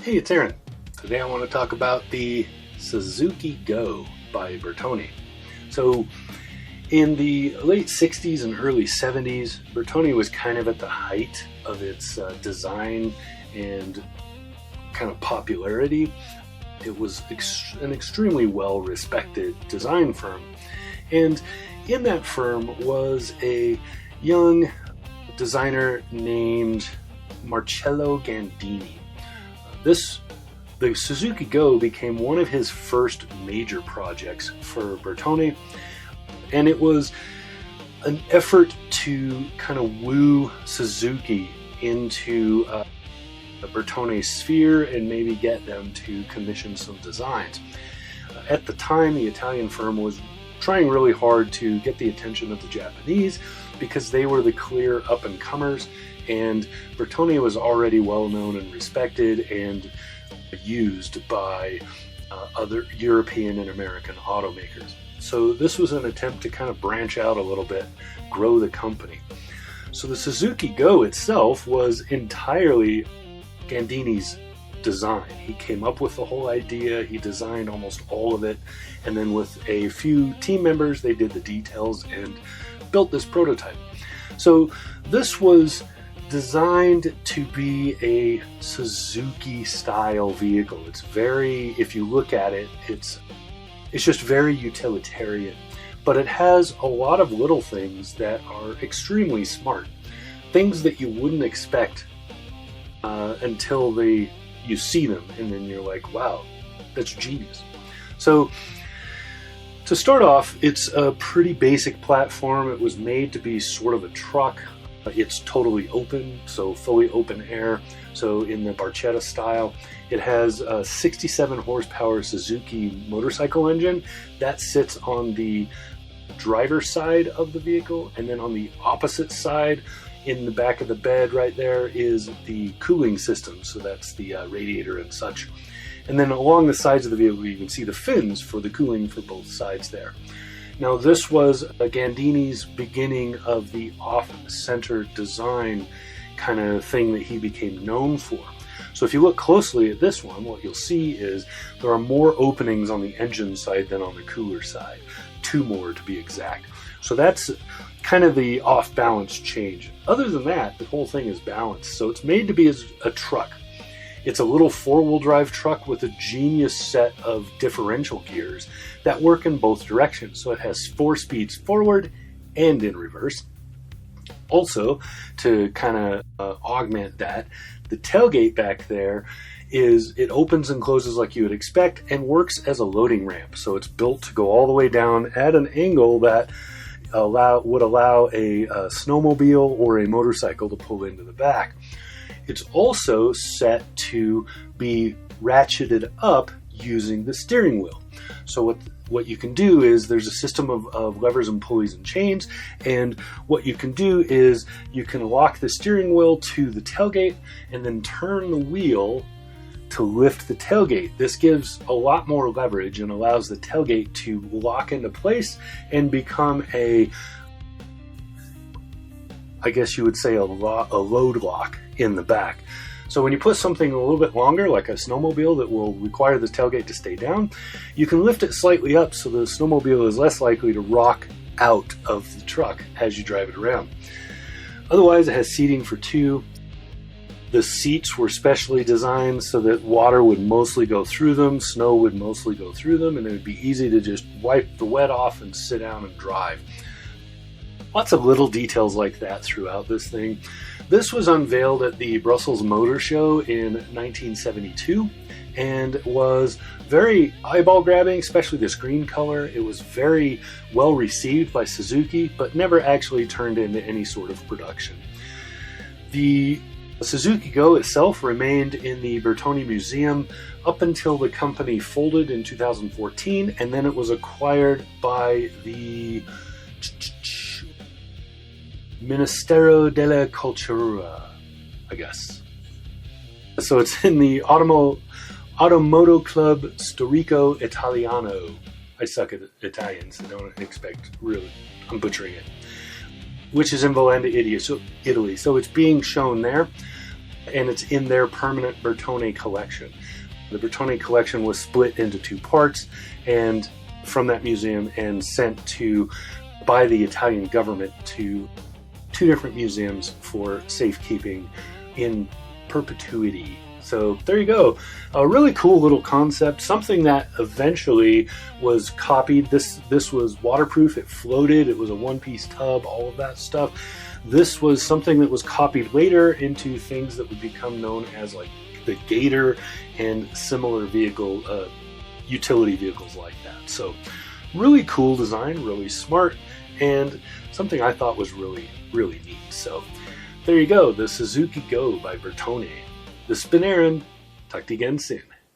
Hey, it's Aaron. Today I want to talk about the Suzuki Go by Bertone. So, in the late 60s and early 70s, Bertone was kind of at the height of its design and kind of popularity. It was an extremely well-respected design firm. And in that firm was a young designer named Marcello Gandini. The Suzuki Go became one of his first major projects for Bertone, and it was an effort to kind of woo Suzuki into the Bertone sphere and maybe get them to commission some designs. At the time, the Italian firm was trying really hard to get the attention of the Japanese because they were the clear up-and-comers, and Bertone was already well known and respected and used by other European and American automakers. So this was an attempt to kind of branch out a little bit, grow the company. So the Suzuki Go itself was entirely Gandini's design. He came up with the whole idea, he designed almost all of it, and then with a few team members they did the details and built this prototype. So this was designed to be a Suzuki style vehicle. It's very, if you look at it, it's just very utilitarian, but it has a lot of little things that are extremely smart, things that you wouldn't expect until you see them, and then you're like, wow, that's genius. So to start off, it's a pretty basic platform. It was made to be sort of a truck. It's totally open, so fully open air. So in the Barchetta style, it has a 67 horsepower Suzuki motorcycle engine that sits on the driver's side of the vehicle, and then on the opposite side, in the back of the bed right there, is the cooling system. So that's the radiator and such. And then along the sides of the vehicle, you can see the fins for the cooling for both sides there. Now, this was Gandini's beginning of the off-center design kind of thing that he became known for. So if you look closely at this one, what you'll see is there are more openings on the engine side than on the cooler side. 2 more to be exact. So that's kind of the off-balance change. Other than that, the whole thing is balanced. So it's made to be as a truck. It's a little 4-wheel drive truck with a genius set of differential gears that work in both directions. So it has 4 speeds forward and in reverse. Also, to kind of augment that, the tailgate back there it opens and closes like you would expect and works as a loading ramp. So it's built to go all the way down at an angle that would allow a snowmobile or a motorcycle to pull into the back. It's also set to be ratcheted up using the steering wheel. So what you can do is there's a system of levers and pulleys and chains, and what you can do is you can lock the steering wheel to the tailgate and then turn the wheel to lift the tailgate. This gives a lot more leverage and allows the tailgate to lock into place and become I guess you would say a load lock in the back. So when you put something a little bit longer, like a snowmobile that will require the tailgate to stay down, you can lift it slightly up so the snowmobile is less likely to rock out of the truck as you drive it around. Otherwise, it has seating for 2. The seats were specially designed so that water would mostly go through them, snow would mostly go through them, and it would be easy to just wipe the wet off and sit down and drive. Lots of little details like that throughout this thing. This was unveiled at the Brussels Motor Show in 1972 and was very eyeball grabbing, especially the screen color. It was very well received by Suzuki, but never actually turned into any sort of production. The Suzuki Go itself remained in the Bertone Museum up until the company folded in 2014, and then it was acquired by the Ministero della Cultura, I guess. So it's in the Automoto Club Storico Italiano. I suck at Italian, so don't expect really, I'm butchering it. Which is in Volenda, Italy. So it's being shown there. and it's in their permanent Bertone collection. The Bertone collection was split into two parts and from that museum and sent to by the Italian government to two different museums for safekeeping in perpetuity. So there you go. A really cool little concept, something that eventually was copied. This was waterproof, it floated, it was a one-piece tub, all of that stuff. This was something that was copied later into things that would become known as like the Gator and similar vehicle, utility vehicles like that. So really cool design, really smart, and something I thought was really, really neat. So there you go, the Suzuki Go by Bertone. This has been Aaron. Talk to you again soon.